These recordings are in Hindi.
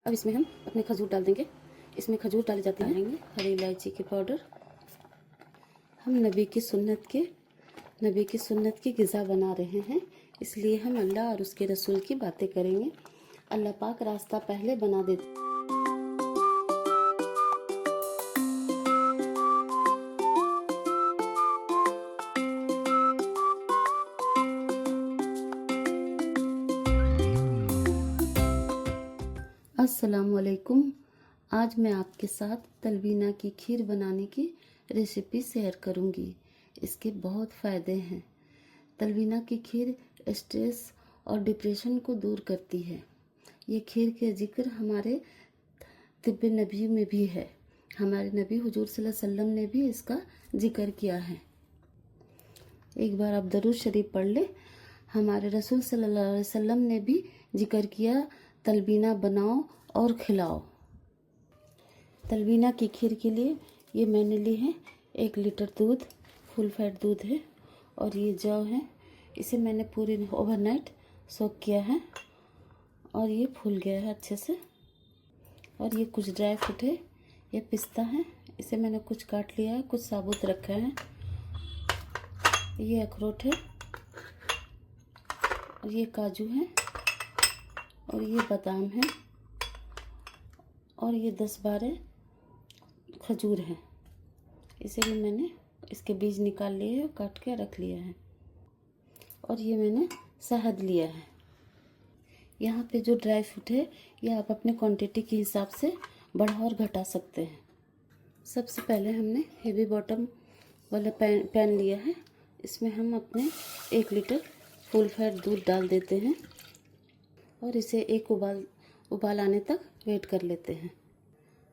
अब इसमें हम अपने खजूर डाल देंगे। इसमें खजूर डाली जाती है। हरी इलायची की पाउडर। हम नबी की सुन्नत की ग़िज़ा बना रहे हैं, इसलिए हम अल्लाह और उसके रसूल की बातें करेंगे। अल्लाह पाक रास्ता पहले बना देते। अस्सलामुअलैकुम। आज मैं आपके साथ तलबीना की खीर बनाने की रेसिपी शेयर करूंगी। इसके बहुत फ़ायदे हैं। तलबीना की खीर स्ट्रेस और डिप्रेशन को दूर करती है। ये खीर के जिक्र हमारे तिब्ब नबी में भी है। हमारे नबी हुजूर सल्लल्लाहु अलैहि वसल्लम ने भी इसका जिक्र किया है। एक बार आप दरूद शरीफ पढ़ लें। हमारे रसूल सल्लल्लाहु अलैहि वसल्लम ने भी जिक्र किया, तलबीना बनाओ और खिलाओ। तलबीना की खीर के लिए ये मैंने ली है 1 लीटर दूध, फुल फैट दूध है, और ये जौ है। इसे मैंने पूरे ओवरनाइट सोक किया है और ये फूल गया है अच्छे से। और ये कुछ ड्राई फ्रूट है, ये पिस्ता है, इसे मैंने कुछ काट लिया है, कुछ साबुत रखा है। ये अखरोट है, और ये काजू है, और ये बादाम है, और ये 10-12 खजूर है। इसे भी मैंने इसके बीज निकाल लिए हैं, काट के रख लिया है। और ये मैंने शहद लिया है। यहाँ पे जो ड्राई फ्रूट है ये आप अपने क्वांटिटी के हिसाब से बढ़ा और घटा सकते हैं। सबसे पहले हमने हेवी बॉटम वाला पैन लिया है। इसमें हम अपने 1 लीटर फुल फैट दूध डाल देते हैं और इसे एक उबाल आने तक वेट कर लेते हैं।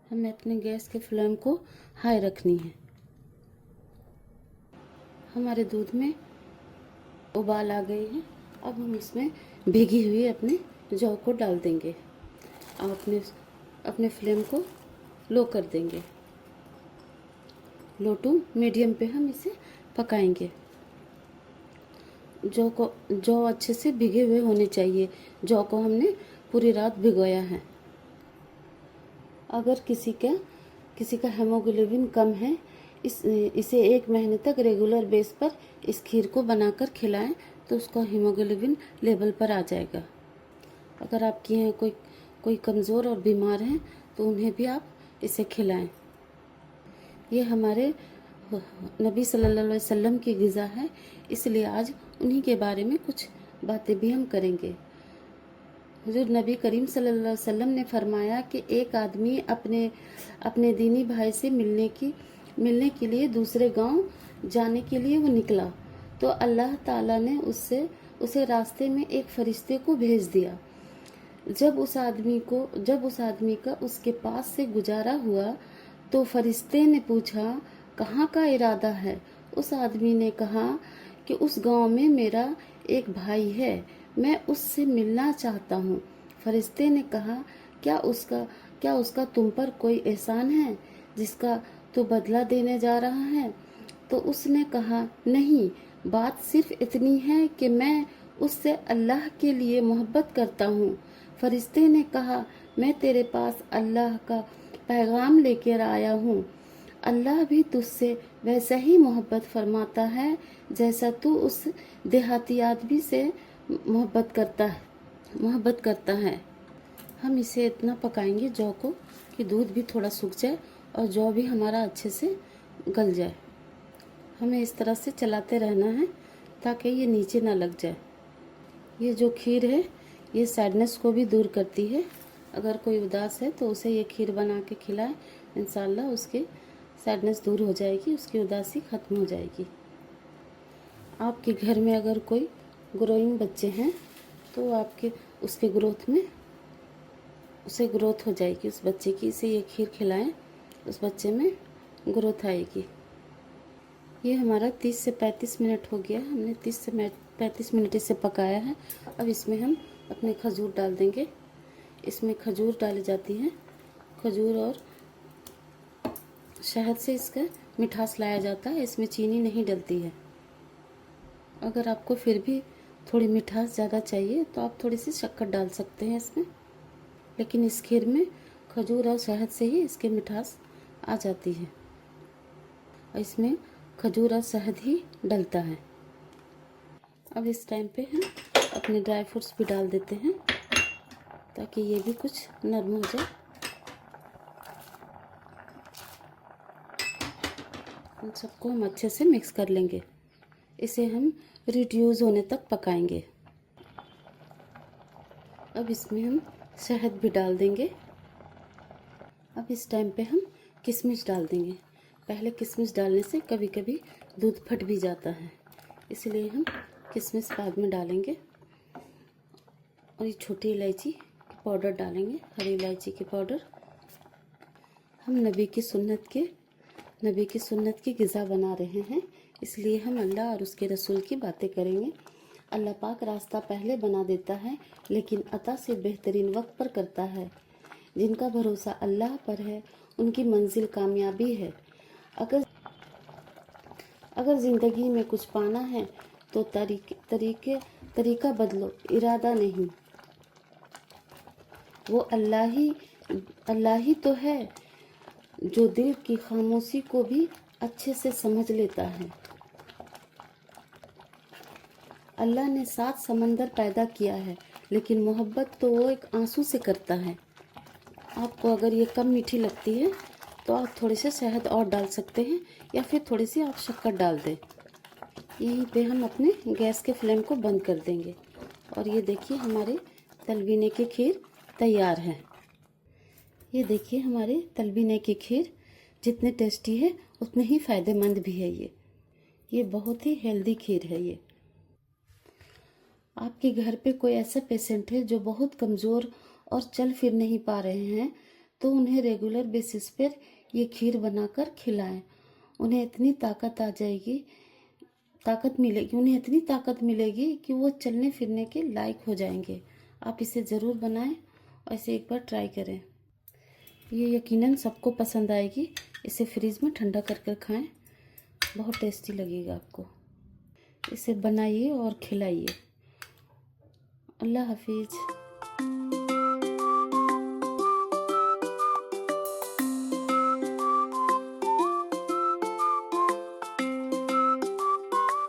हमें अपने गैस के फ्लेम को हाई रखनी है। हमारे दूध में उबाल आ गई है। अब हम इसमें भीगी हुई अपने जौ को डाल देंगे और अपने फ्लेम को लो कर देंगे। लो टू मीडियम पे हम इसे पकाएंगे। जौ अच्छे से भिगे हुए होने चाहिए। जौ को हमने पूरी रात भिगोया है। अगर किसी का हेमोग्लोबिन कम है, इसे 1 महीने तक रेगुलर बेस पर इस खीर को बनाकर खिलाएं तो उसका हीमोग्लोबिन लेवल पर आ जाएगा। अगर आपके यहाँ कोई कमज़ोर और बीमार हैं तो उन्हें भी आप इसे खिलाएं। ये हमारे नबी सल्लल्लाहु अलैहि वसल्लम की ग़िज़ा है, इसलिए आज उन्हीं के बारे में कुछ बातें भी हम करेंगे। हुज़ूर नबी करीम सल्लल्लाहु अलैहि वसल्लम ने फरमाया कि एक आदमी अपने दीनी भाई से मिलने के लिए दूसरे गांव जाने के लिए वो निकला, तो अल्लाह ताला ने उसे रास्ते में एक फरिश्ते को भेज दिया। जब उस आदमी का उसके पास से गुजारा हुआ तो फरिश्ते ने पूछा, कहाँ का इरादा है? उस आदमी ने कहा कि उस गांव में मेरा एक भाई है, मैं उससे मिलना चाहता हूँ। फरिश्ते ने कहा, क्या उसका तुम पर कोई एहसान है जिसका तू बदला देने जा रहा है? तो उसने कहा, नहीं, बात सिर्फ इतनी है कि मैं उससे अल्लाह के लिए मोहब्बत करता हूँ। फरिश्ते ने कहा, मैं तेरे पास अल्लाह का पैगाम लेकर आया हूँ। अल्लाह भी तुझसे वैसा ही मोहब्बत फरमाता है जैसा तू उस देहाती आदमी से मोहब्बत करता है। हम इसे इतना पकाएंगे जौ को कि दूध भी थोड़ा सूख जाए और जौ भी हमारा अच्छे से गल जाए। हमें इस तरह से चलाते रहना है ताकि ये नीचे ना लग जाए। ये जो खीर है ये सैडनेस को भी दूर करती है। अगर कोई उदास है तो उसे ये खीर बना के खिलाएं, इंशाल्लाह उसकी सैडनेस दूर हो जाएगी, उसकी उदासी ख़त्म हो जाएगी। आपके घर में अगर कोई ग्रोइंग बच्चे हैं तो आपके उसके ग्रोथ हो जाएगी उस बच्चे की। इसे ये खीर खिलाएं, उस बच्चे में ग्रोथ आएगी। ये हमारा 30 से 35 मिनट हो गया। हमने 30 से 35 मिनट इसे पकाया है। अब इसमें हम अपने खजूर डाल देंगे। इसमें खजूर डाली जाती है। खजूर और शहद से इसका मिठास लाया जाता है। इसमें चीनी नहीं डलती है। अगर आपको फिर भी थोड़ी मिठास ज़्यादा चाहिए तो आप थोड़ी सी शक्कर डाल सकते हैं इसमें। लेकिन इस खीर में खजूर और शहद से ही इसकी मिठास आ जाती है, और इसमें खजूर और शहद ही डलता है। अब इस टाइम पे हम अपने ड्राई फ्रूट्स भी डाल देते हैं ताकि ये भी कुछ नरम हो जाए। इन सबको हम अच्छे से मिक्स कर लेंगे। इसे हम रिड्यूस होने तक पकाएंगे। अब इसमें हम शहद भी डाल देंगे। अब इस टाइम पे हम किशमिश डाल देंगे। पहले किशमिश डालने से कभी कभी दूध फट भी जाता है, इसलिए हम किशमिश बाद में डालेंगे। और ये छोटी इलायची की पाउडर डालेंगे, हरी इलायची की पाउडर। हम नबी की सुन्नत की ग़िज़ा बना रहे हैं, इसलिए हम अल्लाह और उसके रसूल की बातें करेंगे। अल्लाह पाक रास्ता पहले बना देता है, लेकिन अता से बेहतरीन वक्त पर करता है। जिनका भरोसा अल्लाह पर है उनकी मंजिल कामयाबी है। अगर ज़िंदगी में कुछ पाना है तो तरीका बदलो, इरादा नहीं। वो अल्लाह ही तो है जो दिल की खामोशी को भी अच्छे से समझ लेता है। अल्लाह ने 7 समंदर पैदा किया है, लेकिन मोहब्बत तो वो एक आंसू से करता है। आपको अगर ये कम मीठी लगती है तो आप थोड़े से शहद और डाल सकते हैं, या फिर थोड़ी सी आप शक्कर डाल दें। यहीं पे हम अपने गैस के फ्लेम को बंद कर देंगे। और ये देखिए हमारे तलबीने की खीर तैयार है। ये देखिए हमारे तलबीने की खीर जितने टेस्टी है उतने ही फ़ायदेमंद भी है। ये बहुत ही हेल्दी खीर है। ये आपके घर पे कोई ऐसा पेशेंट है जो बहुत कमज़ोर और चल फिर नहीं पा रहे हैं, तो उन्हें रेगुलर बेसिस पर ये खीर बनाकर खिलाएं। उन्हें इतनी ताकत मिलेगी कि वो चलने फिरने के लायक हो जाएंगे। आप इसे ज़रूर बनाएं और इसे एक बार ट्राई करें। ये यकीनन सबको पसंद आएगी। इसे फ्रीज़ में ठंडा कर कर खाएं, बहुत टेस्टी लगेगा आपको। इसे बनाइए और खिलाइए। अल्लाह हाफिज़।